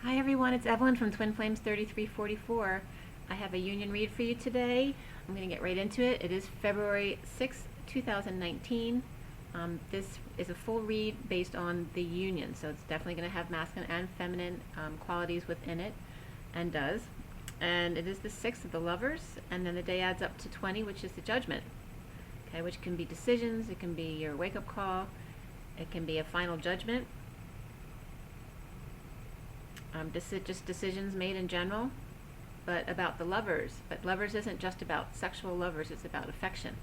Hi everyone, it's Evelyn from Twin Flames 3344. I have a union read for you today. I'm going to get right into it. It is February 6, 2019. This is a full read based on the union, so it's definitely going to have masculine and feminine qualities within it, and does. And it is the 6th of the Lovers, and then the day adds up to 20, which is the Judgment, okay, which can be decisions, it can be your wake-up call, it can be a final judgment. Just decisions made in general, but about the lovers. But lovers isn't just about sexual lovers, it's about affection.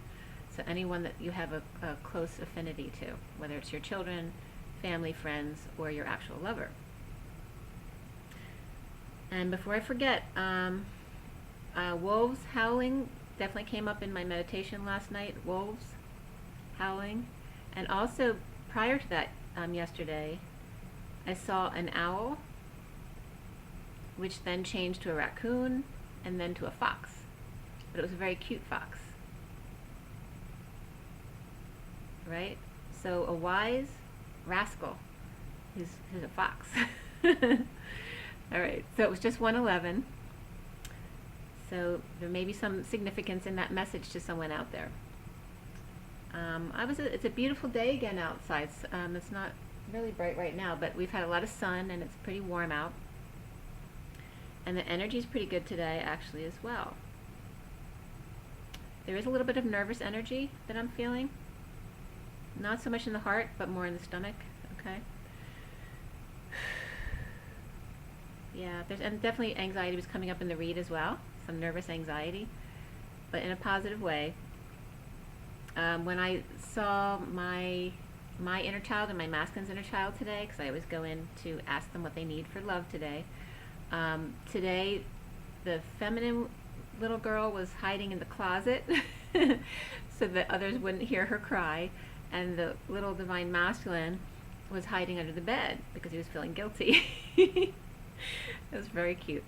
So anyone that you have a close affinity to, whether it's your children, family, friends, or your actual lover. And before I forget, wolves howling definitely came up in my meditation last night. Wolves howling. And also, prior to that, yesterday, I saw an owl, which then changed to a raccoon, and then to a fox. But it was a very cute fox. Right? So a wise rascal is a fox. Alright, so it was just 111. So there may be some significance in that message to someone out there. It's a beautiful day again outside. It's not really bright right now, but we've had a lot of sun and it's pretty warm out. And the energy is pretty good today, actually, as well. There is a little bit of nervous energy that I'm feeling. Not so much in the heart, but more in the stomach, okay? Yeah, and definitely anxiety was coming up in the read as well. Some nervous anxiety, but in a positive way. When I saw my inner child and my masculine's inner child today, because I always go in to ask them what they need for love today, today, the feminine little girl was hiding in the closet so that others wouldn't hear her cry, and the little divine masculine was hiding under the bed because he was feeling guilty. It was very cute.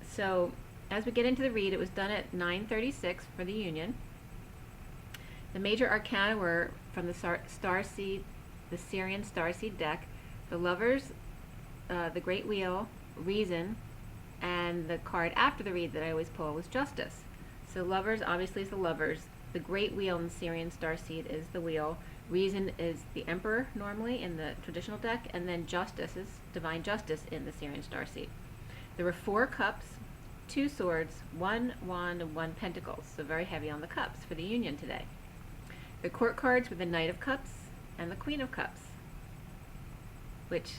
So, as we get into the read, it was done at 9:36 for the union. The major arcana were from the Starseed, the Sirian Starseed deck, the Lovers, the Great Wheel, Reason, and the card after the read that I always pull was Justice. So Lovers obviously is the Lovers. The Great Wheel in the Sirian Starseed is the Wheel. Reason is the Emperor normally in the traditional deck, and then Justice is Divine Justice in the Sirian Starseed. There were 4 cups, 2 swords, 1 wand, and 1 pentacle. So very heavy on the cups for the union today. The court cards were the Knight of Cups and the Queen of Cups, which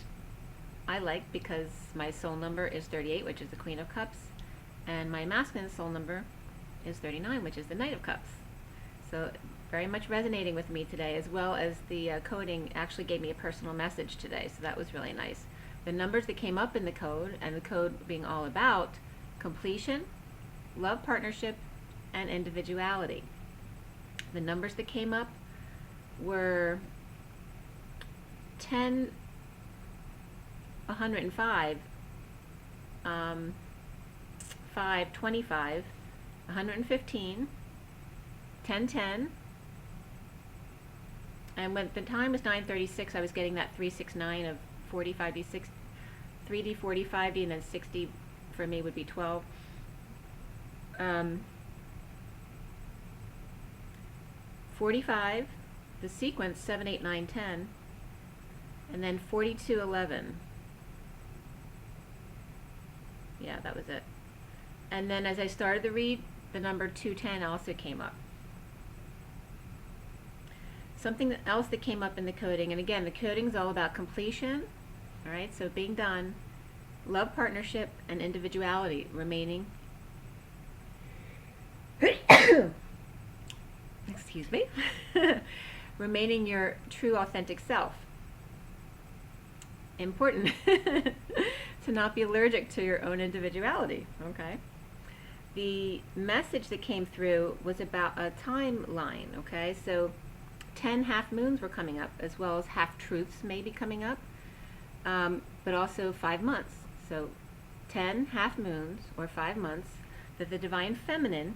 I like because my soul number is 38, which is the Queen of Cups, and my masculine soul number is 39, which is the Knight of Cups. So very much resonating with me today, as well as the coding actually gave me a personal message today, so that was really nice. The numbers that came up in the code, and the code being all about completion, love, partnership, and individuality. The numbers that came up were 10, 105, 5, 25, 115, 10, 10, and when the time was 9:36, I was getting that 369 of 45d6, 3d, 45d, and then 60 for me would be 12. 45, the sequence 7, 8, 9, 10, and then 42, 11. Yeah, that was it. And then as I started the read, the number 210 also came up. Something else that came up in the coding, and again, the coding is all about completion, all right, so being done, love, partnership, and individuality remaining. Excuse me. Remaining your true, authentic self. Important to not be allergic to your own individuality, okay? The message that came through was about a timeline, okay? So 10 half moons were coming up, as well as half truths may be coming up, but also 5 months. So 10 half moons, or 5 months, that the Divine Feminine,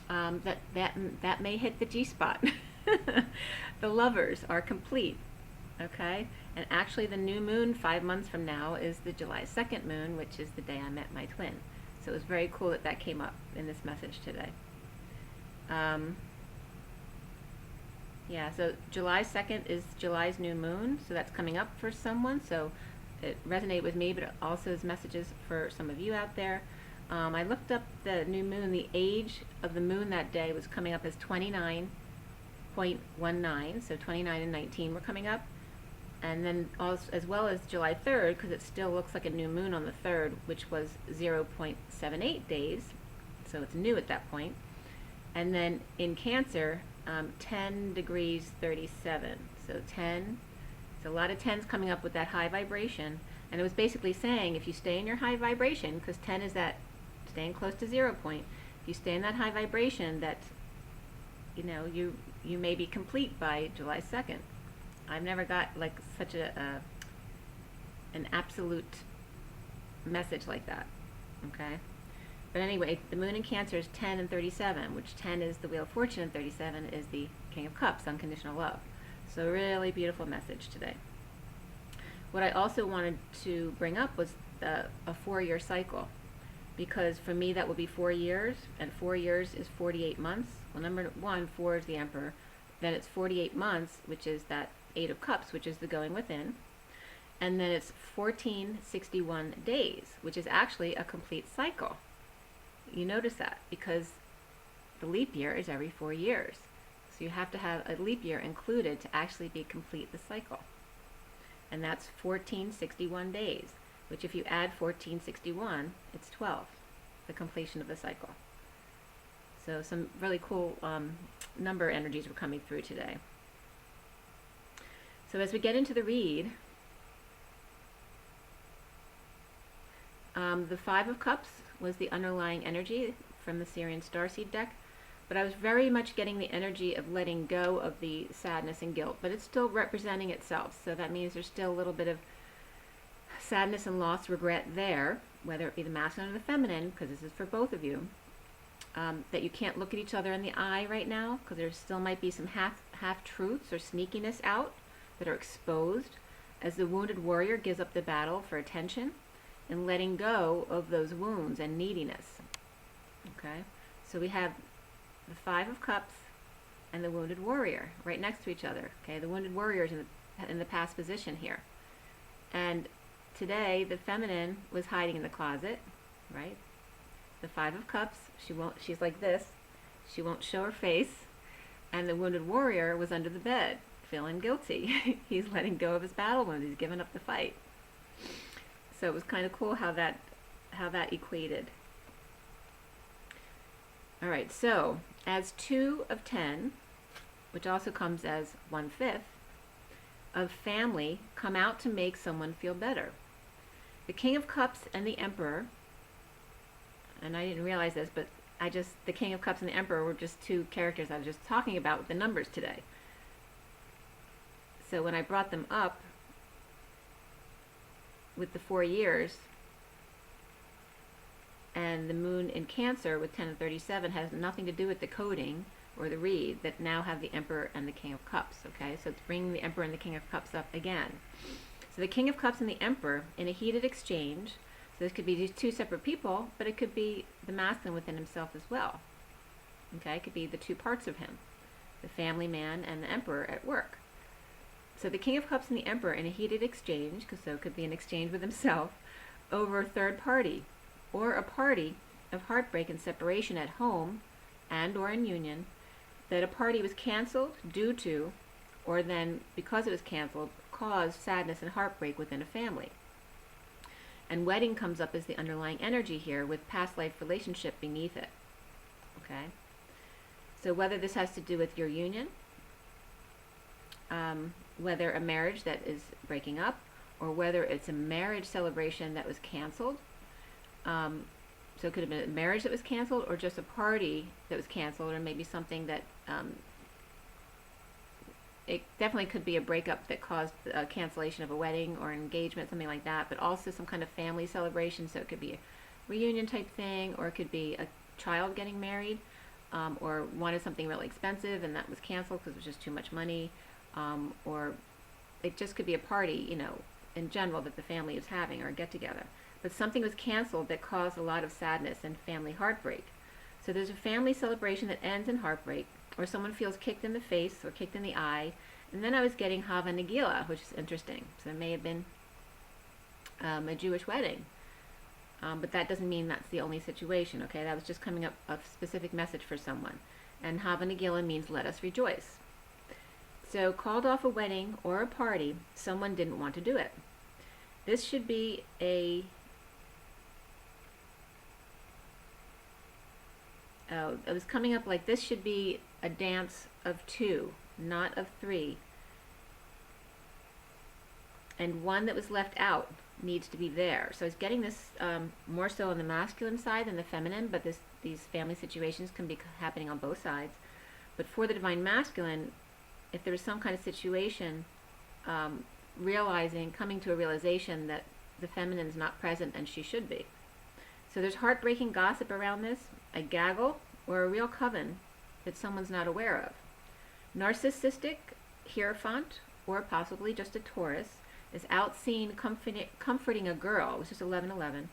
that may hit the G-spot. The Lovers are complete. Okay, and actually the new moon 5 months from now is the July 2nd moon, which is the day I met my twin. So it was very cool that that came up in this message today. Yeah, so July 2nd is July's new moon, so that's coming up for someone, so it resonated with me, but it also is messages for some of you out there. I looked up the new moon. The age of the moon that day was coming up as 29.19, so 29 and 19 were coming up. And then also, as well as July 3rd, because it still looks like a new moon on the 3rd, which was 0.78 days, so it's new at that point. And then in Cancer, 10 degrees 37, so 10, so a lot of 10s coming up with that high vibration. And it was basically saying, if you stay in your high vibration, because 10 is that staying close to 0 point, if you stay in that high vibration, that, you know, you may be complete by July 2nd. I've never got like such an absolute message like that, okay? But anyway, the moon in Cancer is 10 and 37, which 10 is the Wheel of Fortune and 37 is the King of Cups, unconditional love. So really beautiful message today. What I also wanted to bring up was a 4-year cycle, because for me that would be 4 years, and 4 years is 48 months. Well, number one, 4 is the Emperor. Then it's 48 months, which is that 8 of Cups, which is the going within. And then it's 1461 days, which is actually a complete cycle. You notice that because the leap year is every 4 years. So you have to have a leap year included to actually complete the cycle. And that's 1461 days, which if you add 1461, it's 12, the completion of the cycle. So some really cool number energies were coming through today. So as we get into the read, the 5 of Cups was the underlying energy from the Sirian Starseed deck, but I was very much getting the energy of letting go of the sadness and guilt, but it's still representing itself. So that means there's still a little bit of sadness and loss, regret there, whether it be the masculine or the feminine, because this is for both of you. That you can't look at each other in the eye right now, because there still might be some half-truths or sneakiness out that are exposed as the wounded warrior gives up the battle for attention and letting go of those wounds and neediness. Okay, so we have the 5 of Cups and the wounded warrior right next to each other. Okay, the wounded warrior is in the past position here. And today the feminine was hiding in the closet, right? The 5 of Cups, she's like this, she won't show her face, and the wounded warrior was under the bed, feeling guilty. He's letting go of his battle wounds, he's given up the fight. So it was kind of cool how that equated. All right, so as 2 of 10, which also comes as 1/5, of family come out to make someone feel better. The King of Cups and the Emperor, and I didn't realize this, but the King of Cups and the Emperor were just 2 characters I was just talking about with the numbers today. So when I brought them up with the 4 years, and the moon in Cancer with 10 and 37 has nothing to do with the coding or the read, that now have the Emperor and the King of Cups, okay? So it's bringing the Emperor and the King of Cups up again. So the King of Cups and the Emperor in a heated exchange. So this could be these 2 separate people, but it could be the masculine within himself as well. Okay, it could be the 2 parts of him, the family man and the Emperor at work. So the King of Cups and the Emperor in a heated exchange, because so it could be an exchange with himself, over a third party, or a party of heartbreak and separation at home and or in union, that a party was canceled due to, or then because it was canceled, caused sadness and heartbreak within a family. And wedding comes up as the underlying energy here with past life relationship beneath it. Okay? So whether this has to do with your union, whether a marriage that is breaking up, or whether it's a marriage celebration that was canceled. So it could have been a marriage that was canceled, or just a party that was canceled, or maybe something that it definitely could be a breakup that caused a cancellation of a wedding or an engagement, something like that, but also some kind of family celebration. So it could be a reunion type thing, or it could be a child getting married, or wanted something really expensive and that was canceled because it was just too much money, or it just could be a party, you know, in general that the family is having, or a get-together. But something was canceled that caused a lot of sadness and family heartbreak. So there's a family celebration that ends in heartbreak, or someone feels kicked in the face or kicked in the eye. And then I was getting Hava Nagila, which is interesting. So it may have been a Jewish wedding. But that doesn't mean that's the only situation, okay? That was just coming up a specific message for someone. And Hava Nagila means let us rejoice. So called off a wedding or a party, someone didn't want to do it. This should be it was coming up like this should be a dance of two, not of three. And one that was left out needs to be there. So I was getting this more so on the masculine side than the feminine, but these family situations can be happening on both sides. But for the Divine Masculine, if there was some kind of situation, coming to a realization that the feminine is not present and she should be. So there's heartbreaking gossip around this, a gaggle, or a real coven that someone's not aware of. Narcissistic Hierophant, or possibly just a Taurus, is out seen comforting a girl. It was just 11:11.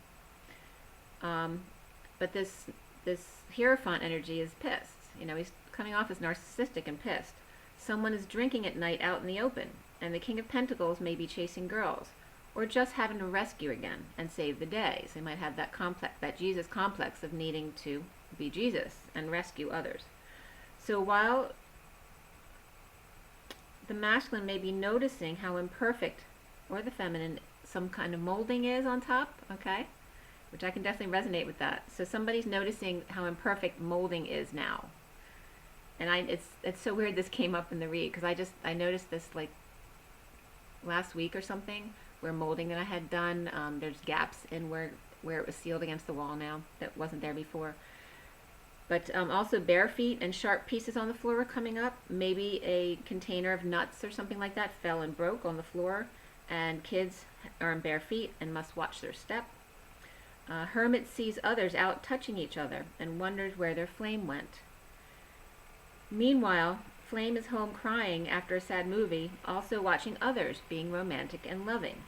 But this Hierophant energy is pissed. You know, he's coming off as narcissistic and pissed. Someone is drinking at night out in the open, and the King of Pentacles may be chasing girls, or just having to rescue again and save the day. So they might have that complex, that Jesus complex of needing to be Jesus and rescue others. So while the masculine may be noticing how imperfect, or the feminine, some kind of molding is on top, okay? Which I can definitely resonate with that. So somebody's noticing how imperfect molding is now. And it's so weird this came up in the read, because I noticed this like last week or something, where molding that I had done, there's gaps in where it was sealed against the wall now that wasn't there before. But also bare feet and sharp pieces on the floor are coming up. Maybe a container of nuts or something like that fell and broke on the floor, and kids are in bare feet and must watch their step. Hermit sees others out touching each other and wonders where their flame went. Meanwhile, Flame is home crying after a sad movie, also watching others being romantic and loving.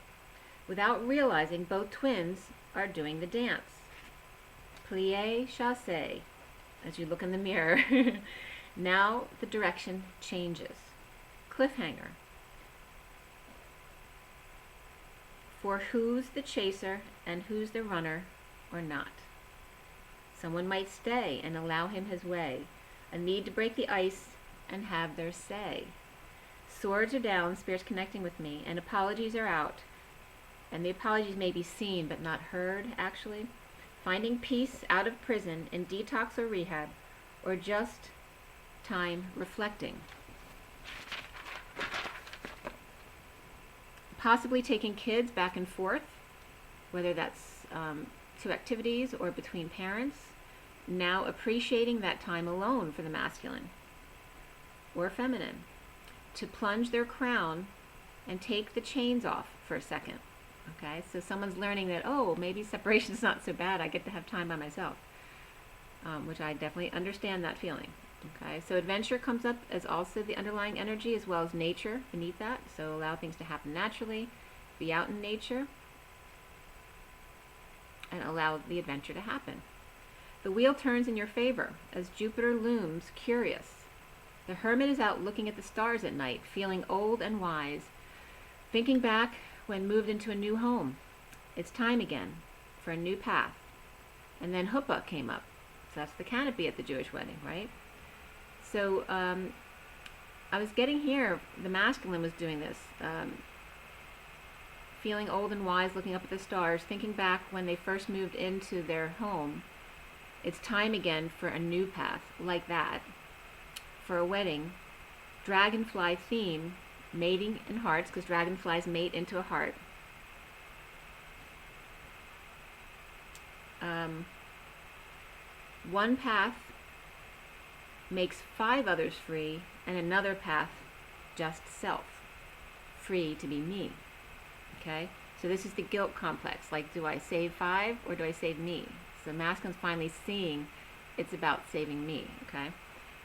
Without realizing, both twins are doing the dance. Plie chasse, as you look in the mirror. Now the direction changes. Cliffhanger. For who's the chaser and who's the runner or not? Someone might stay and allow him his way. A need to break the ice and have their say. Swords are down, spirits connecting with me, and apologies are out. And the apologies may be seen but not heard, actually. Finding peace out of prison in detox or rehab, or just time reflecting. Possibly taking kids back and forth, whether that's to activities or between parents. Now appreciating that time alone for the masculine or feminine, to plunge their crown and take the chains off for a second. Okay, so someone's learning that, oh, maybe separation is not so bad. I get to have time by myself, which I definitely understand that feeling. Okay, so adventure comes up as also the underlying energy, as well as nature beneath that. So allow things to happen naturally, be out in nature, and allow the adventure to happen. The wheel turns in your favor as Jupiter looms curious. The hermit is out looking at the stars at night, feeling old and wise, thinking back when moved into a new home. It's time again for a new path. And then Huppah came up. So that's the canopy at the Jewish wedding, right? So I was getting here, the masculine was doing this, feeling old and wise, looking up at the stars, thinking back when they first moved into their home. It's time again for a new path, like that. For a wedding, dragonfly theme, mating in hearts, because dragonflies mate into a heart. One path makes 5 others free, and another path just self, free to be me. Okay? So this is the guilt complex. Like, do I save 5 or do I save me? So masculine's finally seeing it's about saving me. Okay?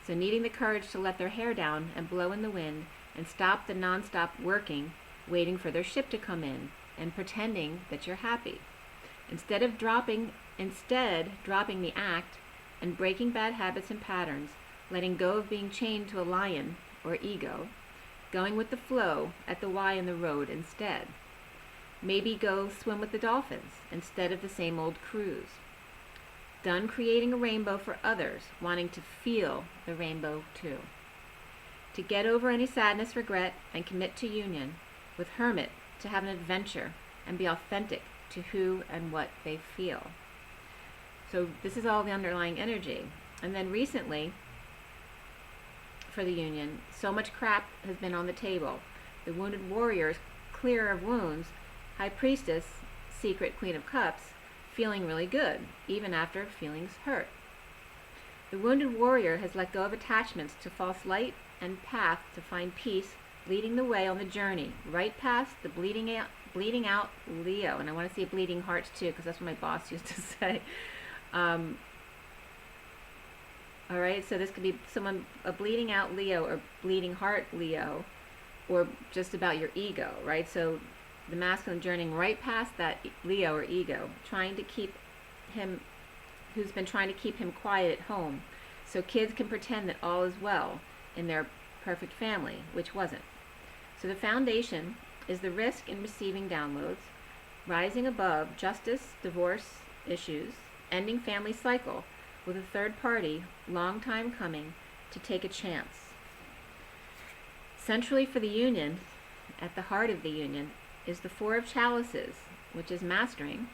So needing the courage to let their hair down and blow in the wind and stop the non-stop working waiting for their ship to come in and pretending that you're happy. Instead dropping the act and breaking bad habits and patterns, letting go of being chained to a lion or ego, going with the flow at the Y in the road instead. Maybe go swim with the dolphins instead of the same old cruise. Done creating a rainbow for others, wanting to feel the rainbow too. To get over any sadness, regret, and commit to union with Hermit to have an adventure and be authentic to who and what they feel. So this is all the underlying energy. And then recently, for the union, so much crap has been on the table. The wounded warriors, clear of wounds, High Priestess, Secret Queen of Cups, feeling really good, even after feelings hurt. The wounded warrior has let go of attachments to false light and path to find peace, leading the way on the journey, right past the bleeding out Leo. And I want to see bleeding hearts too, because that's what my boss used to say. All right, so this could be a bleeding out Leo or bleeding heart Leo, or just about your ego, right? So the masculine journeying right past that Leo or ego, who's been trying to keep him quiet at home, so kids can pretend that all is well in their perfect family, which wasn't. So the foundation is the risk in receiving downloads, rising above justice, divorce issues, ending family cycle with a third party, long time coming, to take a chance. Centrally for the union, at the heart of the union, is the Four of Chalices, which is mastering,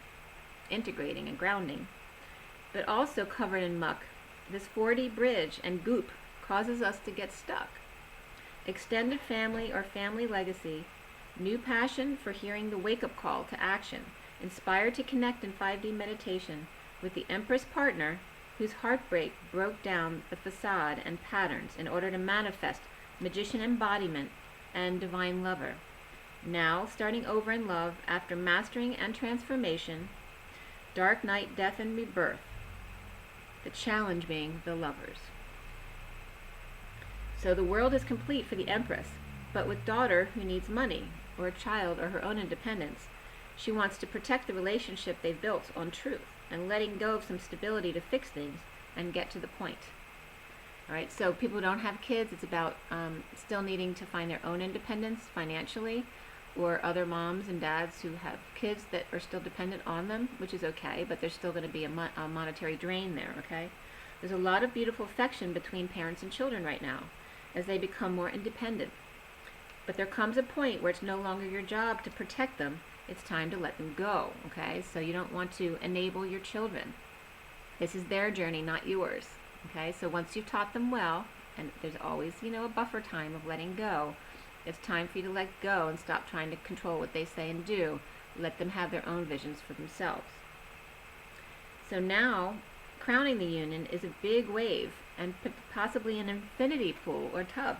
integrating, and grounding, but also covered in muck. This 4D bridge and goop causes us to get stuck. Extended family or family legacy, new passion for hearing the wake-up call to action, inspired to connect in 5D meditation with the Empress partner whose heartbreak broke down the facade and patterns in order to manifest magician embodiment and divine lover. Now, starting over in love after mastering and transformation, dark night, death, and rebirth. The challenge being the lovers. So the world is complete for the Empress, but with daughter who needs money, or a child, or her own independence, she wants to protect the relationship they've built on truth and letting go of some stability to fix things and get to the point. All right, so people who don't have kids, it's about still needing to find their own independence financially, or other moms and dads who have kids that are still dependent on them, which is okay, but there's still going to be a monetary drain there, okay? There's a lot of beautiful affection between parents and children right now as they become more independent. But there comes a point where it's no longer your job to protect them. It's time to let them go, okay? So you don't want to enable your children. This is their journey, not yours, okay? So once you've taught them well, and there's always, a buffer time of letting go, it's time for you to let go and stop trying to control what they say and do. Let them have their own visions for themselves. So now, crowning the union is a big wave and possibly an infinity pool or tub.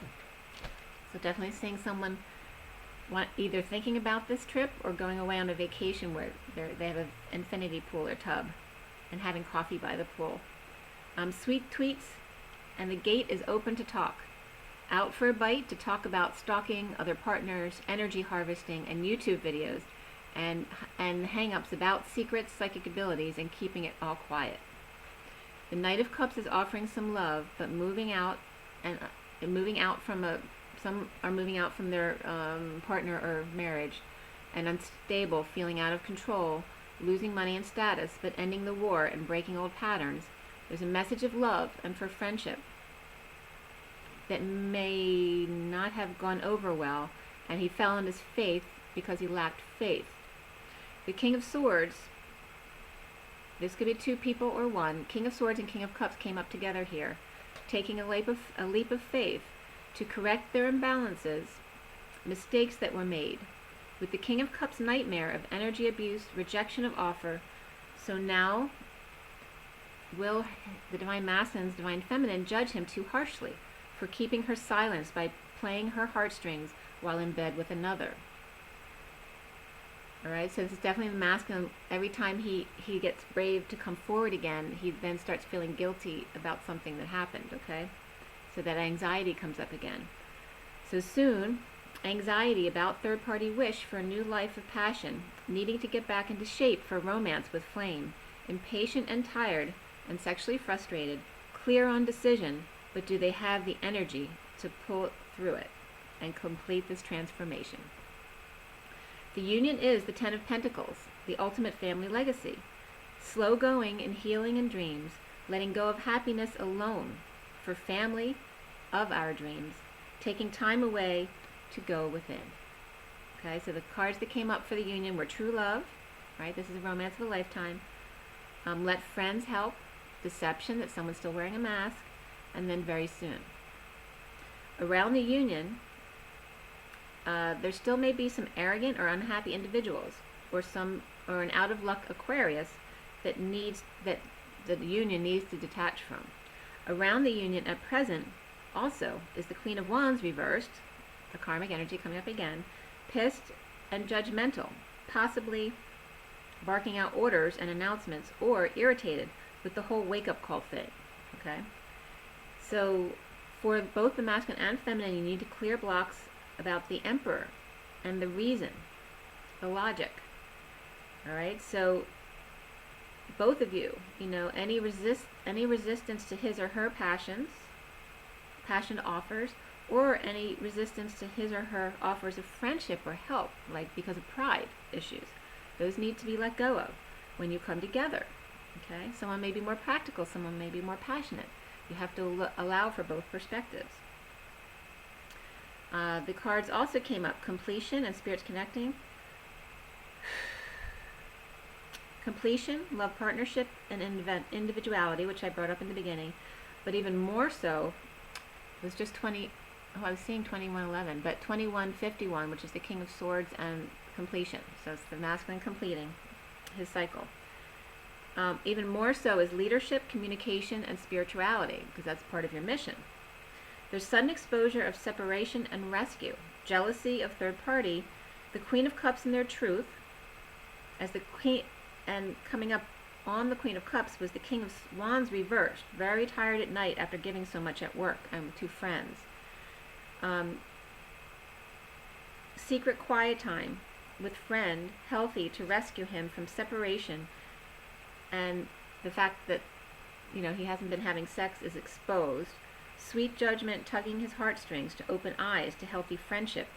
So definitely seeing someone either thinking about this trip or going away on a vacation where they have an infinity pool or tub and having coffee by the pool. Sweet tweets, and the gate is open to talk. Out for a bite to talk about stalking other partners, energy harvesting, and YouTube videos, and hang-ups about secrets, psychic abilities, and keeping it all quiet. The Knight of Cups is offering some love, but some are moving out from their partner or marriage, and unstable, feeling out of control, losing money and status, but ending the war and breaking old patterns. There's a message of love and for friendship that may not have gone over well, and he fell on his faith because he lacked faith. The King of Swords, this could be two people or one. King of Swords and King of Cups came up together here, taking a leap of faith to correct their imbalances, mistakes that were made. With the King of Cups nightmare of energy abuse, rejection of offer, so now will the Divine Masculine, Divine Feminine judge him too harshly for keeping her silence by playing her heartstrings while in bed with another. All right, so this is definitely the masculine. Every time he gets brave to come forward again, he then starts feeling guilty about something that happened, okay? So that anxiety comes up again. So soon, Anxiety about third-party wish for a new life of passion, needing to get back into shape for romance with flame, impatient and tired and sexually frustrated, clear on decision, but do they have the energy to pull through it and complete this transformation? The union is the Ten of Pentacles, the ultimate family legacy. Slow going in healing and dreams, letting go of happiness alone for family of our dreams, taking time away to go within. Okay, so the cards that came up for the union were true love, right? This is a romance of a lifetime. Let friends help, deception, that someone's still wearing a mask, and then very soon. Around the union, there still may be some arrogant or unhappy individuals, or an out of luck Aquarius that the union needs to detach from. Around the union at present also is the Queen of Wands reversed, the karmic energy coming up again, pissed and judgmental, possibly barking out orders and announcements, or irritated with the whole wake-up call thing. Okay, so for both the masculine and feminine, you need to clear blocks about the Emperor and the reason, the logic. All right, so both of you, any resistance to his or her passion offers, or any resistance to his or her offers of friendship or help, like because of pride issues, those need to be let go of when you come together. Okay, someone may be more practical, someone may be more passionate. You have to allow for both perspectives. The cards also came up, completion and spirits connecting. Completion, love, partnership, and individuality, which I brought up in the beginning, but even more so was just I was seeing 2111, but 2151, which is the King of Swords and completion. So it's the masculine completing his cycle. Even more so is leadership, communication, and spirituality, because that's part of your mission. There's sudden exposure of separation and rescue, jealousy of third party, the Queen of Cups in their truth, as the Queen, and coming up on the Queen of Cups was the King of Wands reversed, very tired at night after giving so much at work and with two friends. Secret quiet time with friend, healthy, to rescue him from separation, and the fact that he hasn't been having sex is exposed. Sweet judgment tugging his heartstrings to open eyes to healthy friendship,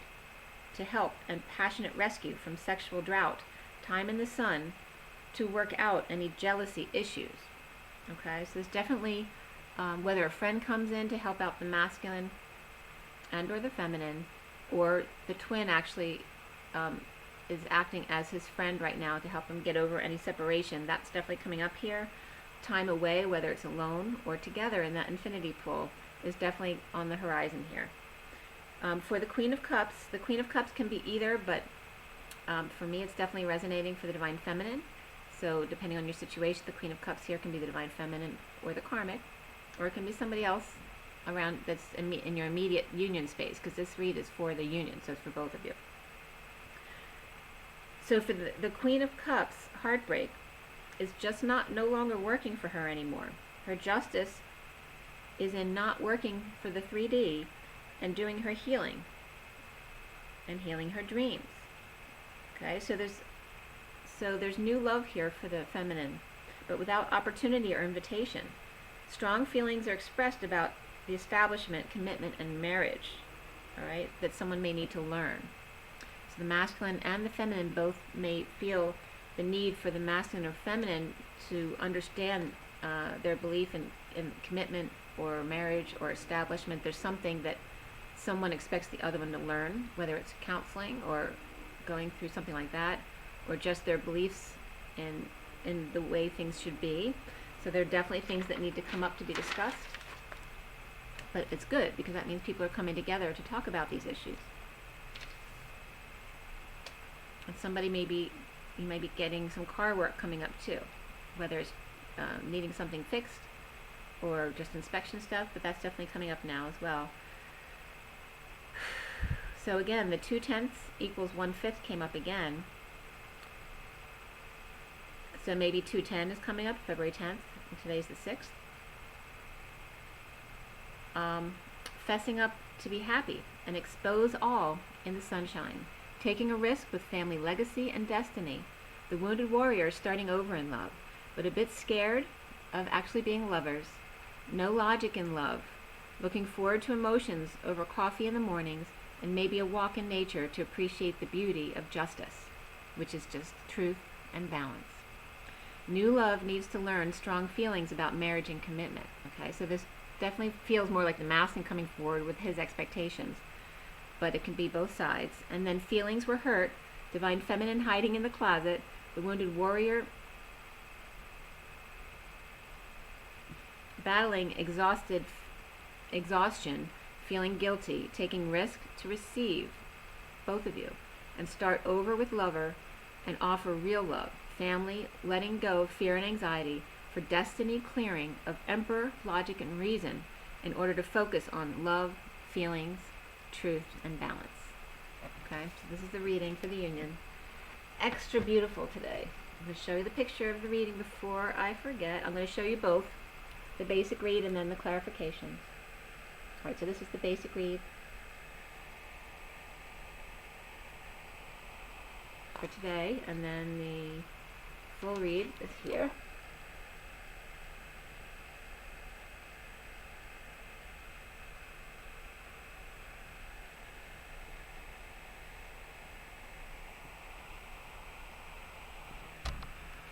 to help and passionate rescue from sexual drought, time in the sun to work out any jealousy issues. Okay, so there's definitely, whether a friend comes in to help out the masculine and or the feminine, or the twin actually is acting as his friend right now to help him get over any separation, that's definitely coming up here. Time away, whether it's alone or together in that infinity pool, is definitely on the horizon here. For the Queen of Cups can be either, but for me it's definitely resonating for the Divine Feminine. So depending on your situation, the Queen of Cups here can be the Divine Feminine or the Karmic, or it can be somebody else around that's in your immediate union space, because this read is for the union, so it's for both of you. So for the Queen of Cups, heartbreak is just no longer working for her anymore. Her justice is in not working for the 3D and doing her healing and healing her dreams. Okay, so there's new love here for the feminine, but without opportunity or invitation. Strong feelings are expressed about the establishment, commitment, and marriage, all right, that someone may need to learn. So the masculine and the feminine both may feel the need for the masculine or feminine to understand their belief in commitment or marriage or establishment. There's something that someone expects the other one to learn, whether it's counseling or going through something like that, or just their beliefs in the way things should be. So there are definitely things that need to come up to be discussed. But it's good, because that means people are coming together to talk about these issues. And you may be getting some car work coming up too, whether it's needing something fixed or just inspection stuff, but that's definitely coming up now as well. So again, the 2/10 equals 1/5 came up again. So maybe 210 is coming up, February 10th, and today's the 6th. Fessing up to be happy and expose all in the sunshine, taking a risk with family legacy and destiny. The wounded warrior is starting over in love, but a bit scared of actually being lovers. No logic in love. Looking forward to emotions over coffee in the mornings and maybe a walk in nature to appreciate the beauty of justice, which is just truth and balance. New love needs to learn strong feelings about marriage and commitment. Okay, so this definitely feels more like the masculine coming forward with his expectations, but it can be both sides. And then feelings were hurt, divine feminine hiding in the closet, the wounded warrior battling exhaustion, feeling guilty, taking risk to receive, both of you, and start over with lover and offer real love, family, letting go of fear and anxiety, for destiny clearing of emperor, logic, and reason in order to focus on love, feelings, truth, and balance. Okay, so this is the reading for the union. Extra beautiful today. I'm going to show you the picture of the reading before I forget. I'm going to show you both, the basic read and then the clarifications. Alright, so this is the basic read for today, and then the full read is here.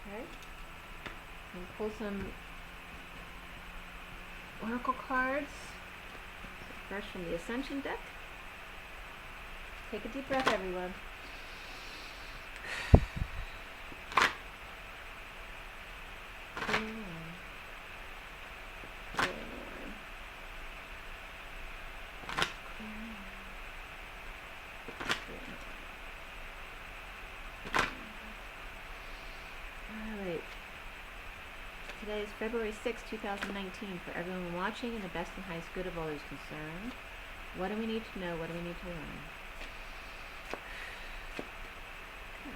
Okay, and pull some oracle cards. First from the Ascension deck. Take a deep breath, everyone. Alright. Today is February 6, 2019. For everyone watching and the best and highest good of all who's concerned. What do we need to know? What do we need to learn? Okay.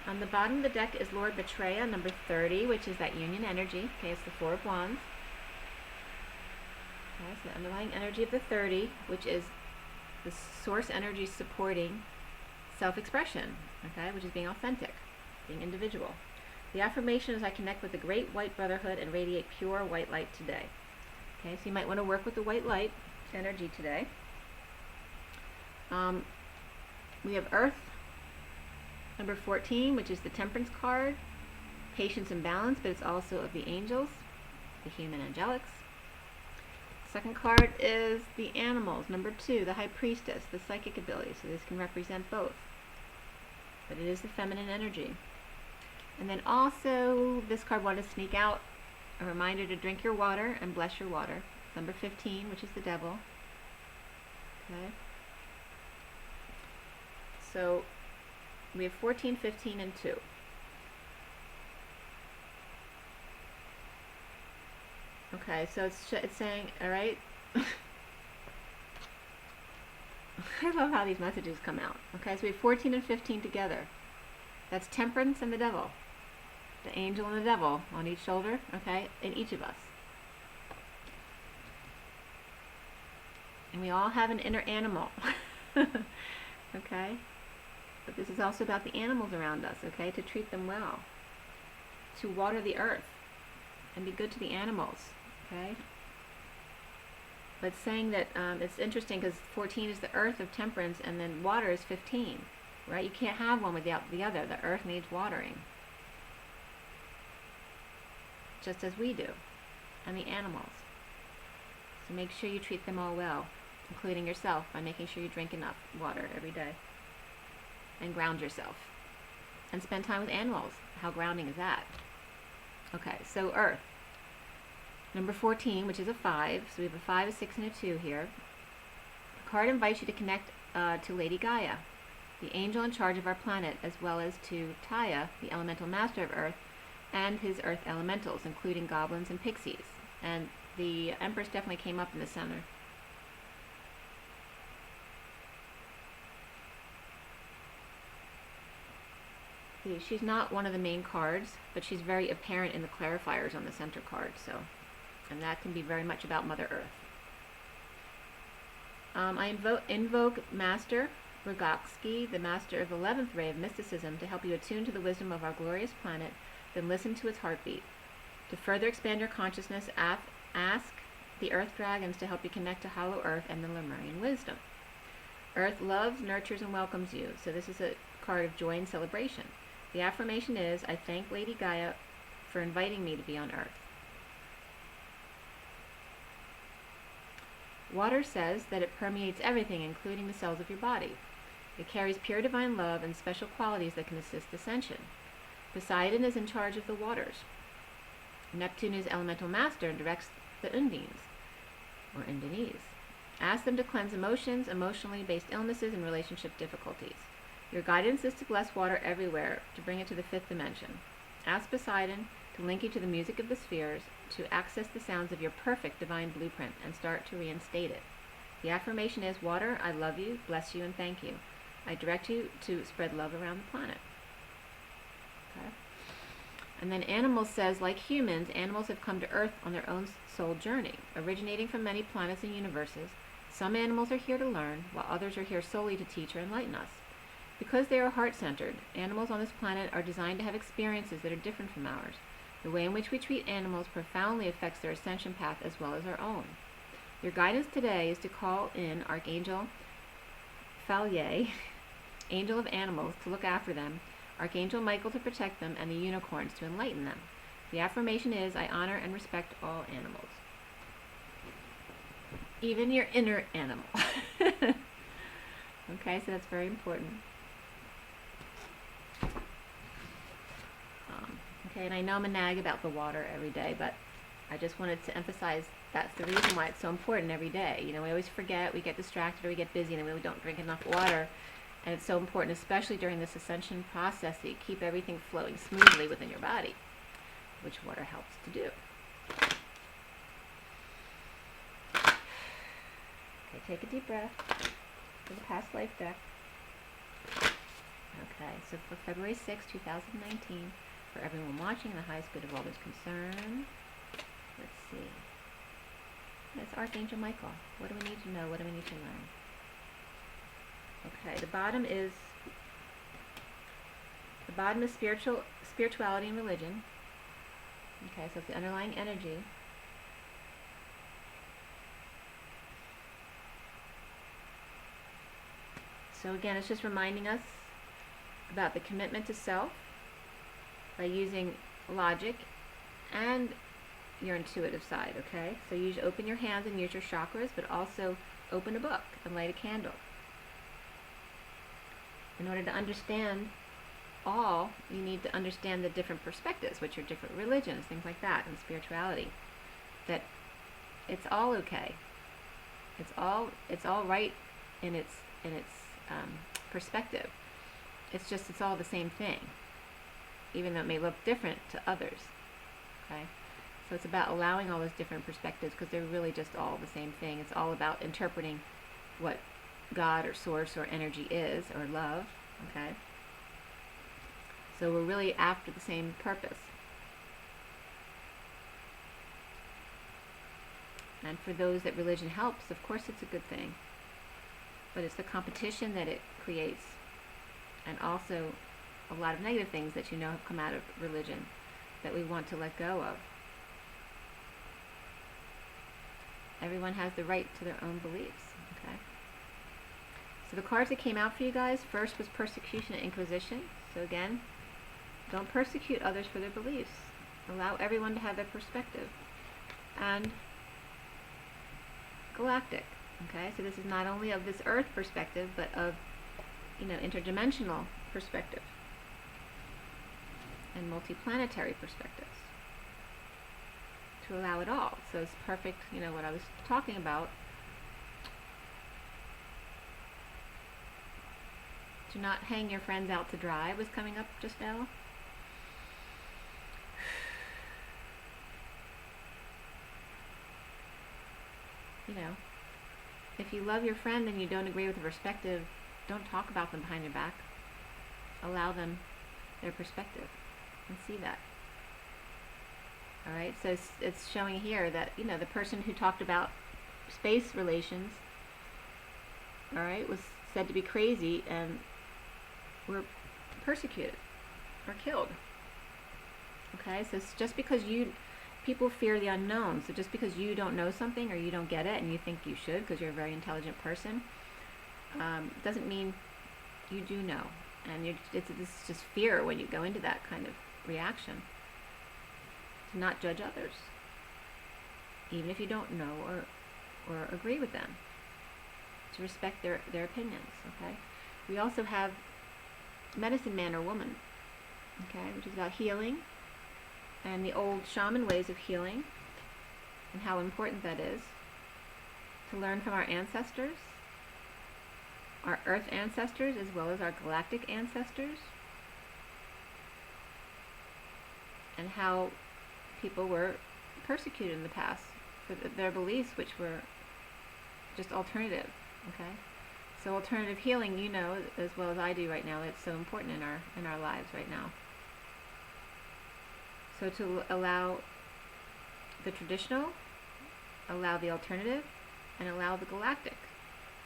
On the bottom of the deck is Lord Betraya, number 30, which is that union energy. Okay, it's the Four of Wands. Okay, so the underlying energy of the 30, which is the source energy supporting self-expression, okay, which is being authentic, being individual. The affirmation is I connect with the great white brotherhood and radiate pure white light today. Okay, so you might want to work with the white light energy today. We have Earth, number 14, which is the Temperance card, patience and balance, but it's also of the angels, the human angelics. Second card is the animals, number 2, the High Priestess, the psychic ability, so this can represent both, but it is the feminine energy. And then also, this card wanted to sneak out a reminder to drink your water and bless your water. Number 15, which is the devil. Okay. So we have 14, 15, and 2. Okay, so it's saying, all right. I love how these messages come out. Okay, so we have 14 and 15 together. That's Temperance and the devil. The angel and the devil on each shoulder, okay, in each of us. And we all have an inner animal, okay? But this is also about the animals around us, okay? To treat them well, to water the earth, and be good to the animals, okay? But saying that it's interesting because 14 is the earth of temperance, and then water is 15, right? You can't have one without the other. The earth needs watering, just as we do, and the animals. So make sure you treat them all well, including yourself, by making sure you drink enough water every day. And ground yourself. And spend time with animals. How grounding is that? Okay, so Earth. Number 14, which is a 5. So we have a 5, a 6, and a 2 here. The card invites you to connect to Lady Gaia, the angel in charge of our planet, as well as to Taya, the elemental master of Earth, and his Earth elementals, including goblins and pixies. And the Empress definitely came up in the center. She's not one of the main cards, but she's very apparent in the clarifiers on the center card, so, and that can be very much about Mother Earth. I invoke Master Rogotsky, the master of the 11th ray of mysticism, to help you attune to the wisdom of our glorious planet, then listen to its heartbeat. To further expand your consciousness, ask the Earth Dragons to help you connect to Hollow Earth and the Lemurian wisdom. Earth loves, nurtures, and welcomes you. So this is a card of joy and celebration. The affirmation is, I thank Lady Gaia for inviting me to be on Earth. Water says that it permeates everything, including the cells of your body. It carries pure divine love and special qualities that can assist ascension. Poseidon is in charge of the waters. Neptune is elemental master and directs the Undines, or Undinese. Ask them to cleanse emotions, emotionally based illnesses, and relationship difficulties. Your guidance is to bless water everywhere, to bring it to the 5th dimension. Ask Poseidon to link you to the music of the spheres, to access the sounds of your perfect divine blueprint, and start to reinstate it. The affirmation is, water, I love you, bless you, and thank you. I direct you to spread love around the planet. Okay. And then animals says, like humans, animals have come to Earth on their own soul journey, originating from many planets and universes. Some animals are here to learn, while others are here solely to teach or enlighten us. Because they are heart-centered, animals on this planet are designed to have experiences that are different from ours. The way in which we treat animals profoundly affects their ascension path as well as our own. Your guidance today is to call in Archangel Falier, Angel of Animals, to look after them, Archangel Michael to protect them, and the unicorns to enlighten them. The affirmation is, I honor and respect all animals. Even your inner animal. Okay, so that's very important. Okay, and I know I'm a nag about the water every day, but I just wanted to emphasize that's the reason why it's so important every day. You know, we always forget, we get distracted, or we get busy, and we don't drink enough water. And it's so important, especially during this ascension process, that you keep everything flowing smoothly within your body, which water helps to do. Okay, take a deep breath. For the past life deck. Okay, so for February 6, 2019, for everyone watching, in the highest good of all that's concerned, let's see. That's Archangel Michael. What do we need to know? What do we need to learn? Okay, the bottom is spirituality and religion. Okay, so it's the underlying energy. So again, it's just reminding us about the commitment to self by using logic and your intuitive side, okay? So you open your hands and use your chakras, but also open a book and light a candle. In order to understand all, you need to understand the different perspectives, which are different religions, things like that, and spirituality. That it's all okay. It's all right in its perspective. It's all the same thing, even though it may look different to others. Okay, so it's about allowing all those different perspectives, because they're really just all the same thing. It's all about interpreting what God or source or energy is, or love. Okay, so we're really after the same purpose. And for those that religion helps, of course it's a good thing. But it's the competition that it creates, and also a lot of negative things that have come out of religion that we want to let go of. Everyone has the right to their own beliefs. Okay. So the cards that came out for you guys, first was persecution and inquisition. So again, don't persecute others for their beliefs. Allow everyone to have their perspective. And galactic. Okay, so this is not only of this earth perspective, but of, interdimensional perspective and multiplanetary perspectives, to allow it all. So it's perfect, what I was talking about. Do not hang your friends out to dry was coming up just now. If you love your friend and you don't agree with the perspective, don't talk about them behind their back. Allow them their perspective and see that. All right, so it's showing here that, the person who talked about space relations all right, was said to be crazy and were persecuted or killed. Okay, so it's just because people fear the unknown. So just because you don't know something or you don't get it and you think you should because you're a very intelligent person, doesn't mean you do know. And it's just fear when you go into that kind of reaction. To not judge others, even if you don't know or agree with them. To respect their opinions, okay? We also have medicine man or woman, okay, which is about healing and the old shaman ways of healing and how important that is. To learn from our ancestors, our earth ancestors as well as our galactic ancestors, and how people were persecuted in the past for their beliefs, which were just alternative, okay? So alternative healing, you know as well as I do right now, it's so important in our lives right now. So to allow the traditional, allow the alternative, and allow the galactic,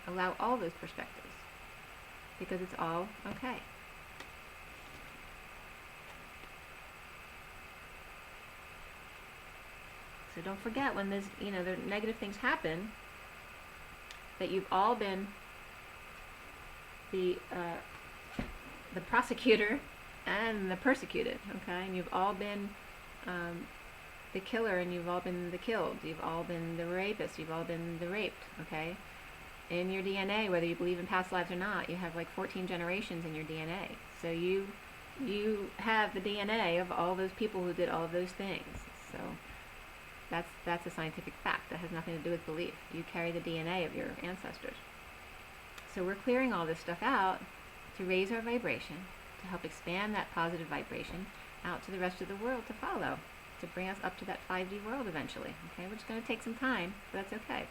allow all those perspectives, because it's all okay. So don't forget when there's, the negative things happen, that you've all been the prosecutor and the persecuted, okay? And you've all been the killer and you've all been the killed. You've all been the rapist. You've all been the raped, okay? In your DNA, whether you believe in past lives or not, you have like 14 generations in your DNA. So you have the DNA of all those people who did all of those things. So that's a scientific fact. That has nothing to do with belief. You carry the DNA of your ancestors. So we're clearing all this stuff out to raise our vibration, to help expand that positive vibration out to the rest of the world to follow, to bring us up to that 5D world eventually. Okay, which is going to take some time, but that's okay.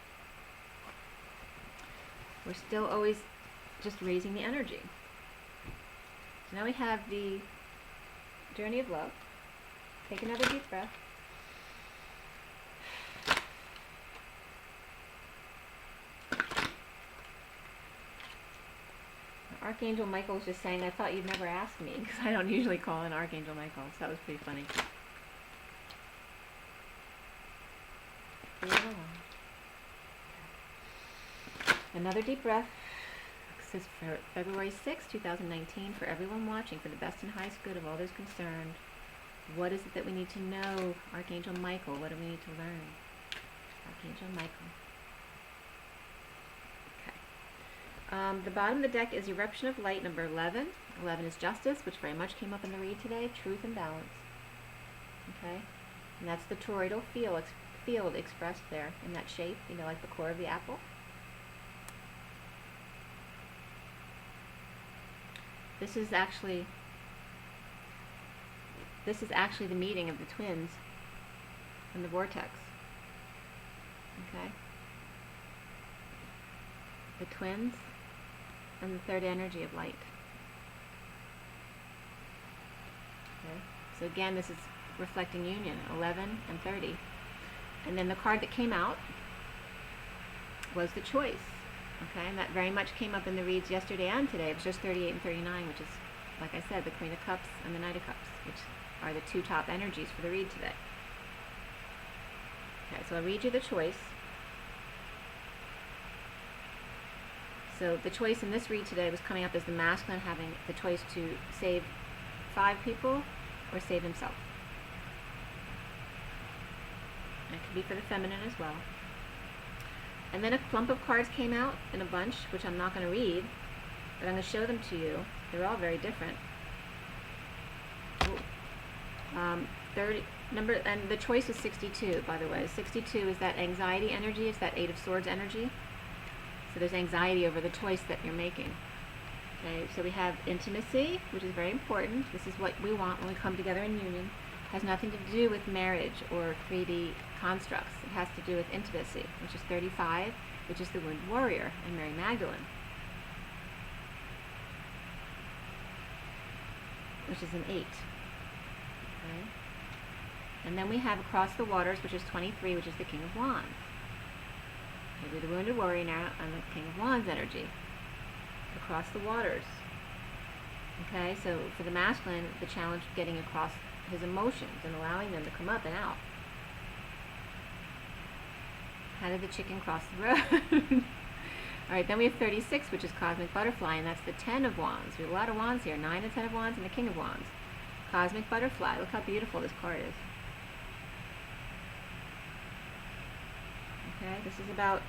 We're still always just raising the energy. So now we have the journey of love. Take another deep breath. Archangel Michael was just saying, I thought you'd never ask me, because I don't usually call in Archangel Michael, so that was pretty funny. Another deep breath. This is for February 6, 2019, for everyone watching, for the best and highest good of all those concerned. What is it that we need to know? Archangel Michael, what do we need to learn? Archangel Michael. The bottom of the deck is Eruption of Light, number 11. 11 is Justice, which very much came up in the read today. Truth and Balance. Okay? And that's the toroidal field expressed there in that shape, like the core of the apple. This is actually the meeting of the twins in the vortex. Okay? The twins and the third energy of light. Okay? So again, this is reflecting union, 11 and 30. And then the card that came out was the choice. Okay? And that very much came up in the reads yesterday and today. It was just 38 and 39, which is, like I said, the Queen of Cups and the Knight of Cups, which are the two top energies for the read today. Okay, so I'll read you the choice. So the choice in this read today was coming up as the masculine having the choice to save 5 people or save himself. And it could be for the feminine as well. And then a clump of cards came out in a bunch, which I'm not going to read, but I'm going to show them to you. They're all very different. And the choice is 62, by the way. 62 is that anxiety energy. It's that 8 of Swords energy. So there's anxiety over the choice that you're making. Okay, so we have intimacy, which is very important. This is what we want when we come together in union. It has nothing to do with marriage or 3D constructs. It has to do with intimacy, which is 35, which is the Wounded Warrior in Mary Magdalene, which is an 8. Okay. And then we have Across the Waters, which is 23, which is the King of Wands. Maybe the Wounded Warrior now and the King of Wands energy. across the waters. Okay, so for the masculine, the challenge of getting across his emotions and allowing them to come up and out. How did the chicken cross the road? Alright, then we have 36, which is Cosmic Butterfly, and that's the 10 of Wands. We have a lot of wands here, 9 and 10 of Wands, and the King of Wands. Cosmic Butterfly. Look how beautiful this card is. Okay, this is about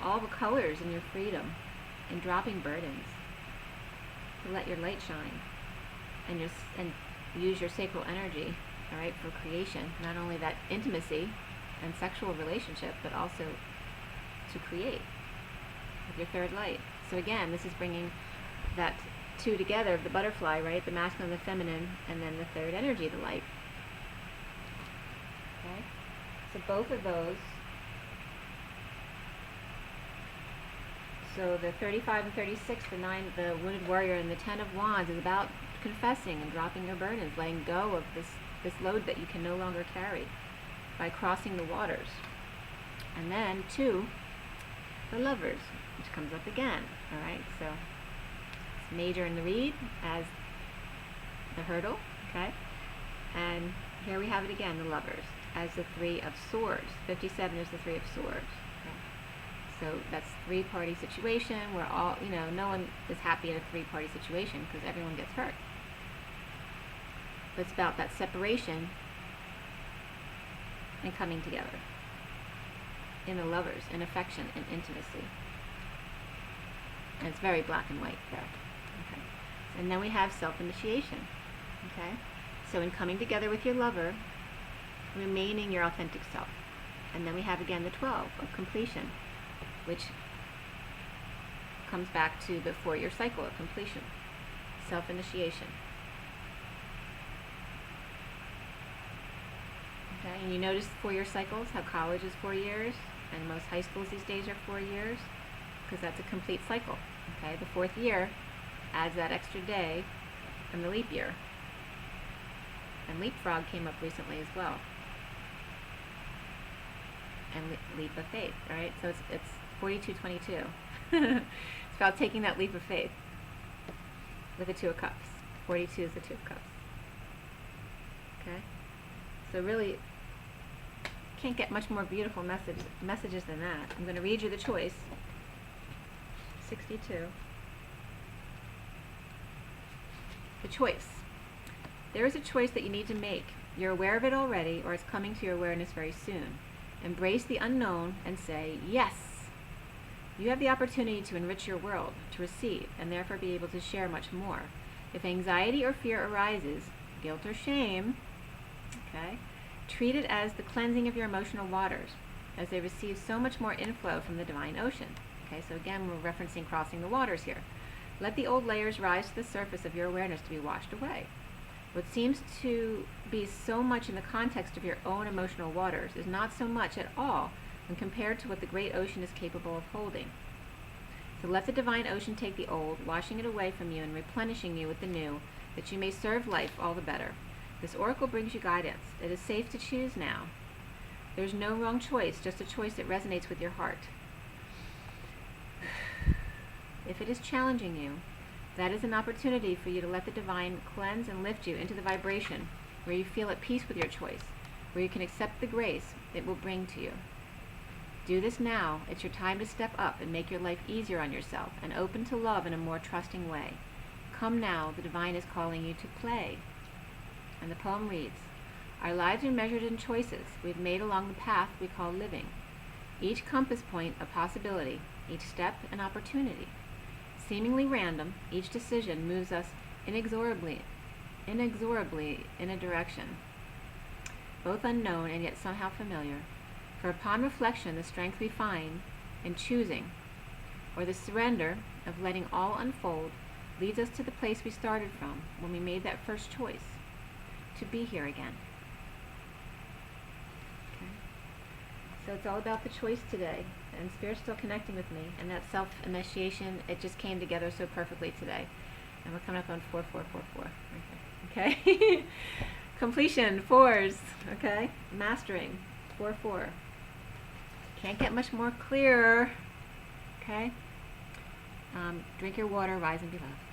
all the colors and your freedom and dropping burdens to let your light shine and use your sacral energy, all right, for creation. Not only that intimacy and sexual relationship, but also to create with your third light. So again, this is bringing that two together of the butterfly, right? The masculine and the feminine, and then the third energy, the light. Okay? So both of those, so the 35 and 36, the 9, the wounded warrior, and the 10 of Wands is about confessing and dropping your burdens, letting go of this load that you can no longer carry by crossing the waters. And then 2, the Lovers, which comes up again. All right, so it's major in the read as the hurdle, okay? And here we have it again, the Lovers, as the 3 of Swords. 57 is the 3 of Swords. Okay? So that's 3-party situation where all, no one is happy in a 3-party situation because everyone gets hurt. But it's about that separation and coming together in the Lovers, in affection and intimacy. And it's very black and white there. Okay. And then we have self-initiation. Okay? So in coming together with your lover, remaining your authentic self. And then we have again the 12 of completion, which comes back to the 4-year cycle of completion. Self-initiation. Okay, and you notice 4-year cycles, how college is 4 years, and most high schools these days are 4 years, because that's a complete cycle. Okay, the 4th year adds that extra day from the leap year. And leapfrog came up recently as well. And leap of faith, all right? So it's 42-22. It's about taking that leap of faith with the 2 of Cups. 42 is the 2 of Cups. Okay? So really, can't get much more beautiful messages than that. I'm going to read you the choice. 62. The choice. There is a choice that you need to make. You're aware of it already, or it's coming to your awareness very soon. Embrace the unknown and say, yes. You have the opportunity to enrich your world, to receive, and therefore be able to share much more. If anxiety or fear arises, guilt or shame, okay, treat it as the cleansing of your emotional waters, as they receive so much more inflow from the divine ocean. Okay, so again, we're referencing crossing the waters here. Let the old layers rise to the surface of your awareness to be washed away. What seems to be so much in the context of your own emotional waters is not so much at all when compared to what the great ocean is capable of holding. So let the divine ocean take the old, washing it away from you and replenishing you with the new, that you may serve life all the better. This oracle brings you guidance. It is safe to choose now. There's no wrong choice, just a choice that resonates with your heart. If it is challenging you, that is an opportunity for you to let the divine cleanse and lift you into the vibration where you feel at peace with your choice, where you can accept the grace it will bring to you. Do this now. It's your time to step up and make your life easier on yourself and open to love in a more trusting way. Come now, the divine is calling you to play. And the poem reads, our lives are measured in choices we've made along the path we call living. Each compass point a possibility, each step an opportunity. Seemingly random, each decision moves us inexorably in a direction, both unknown and yet somehow familiar. For upon reflection, the strength we find in choosing, or the surrender of letting all unfold, leads us to the place we started from when we made that first choice, to be here again. Okay? So it's all about the choice today, and Spirit's still connecting with me, and that self-initiation, it just came together so perfectly today. And we're coming up on 4444 right there. Okay? Completion, 4s, okay? Mastering, 4-4. Can't get much more clear, okay? Drink your water, rise and be loved.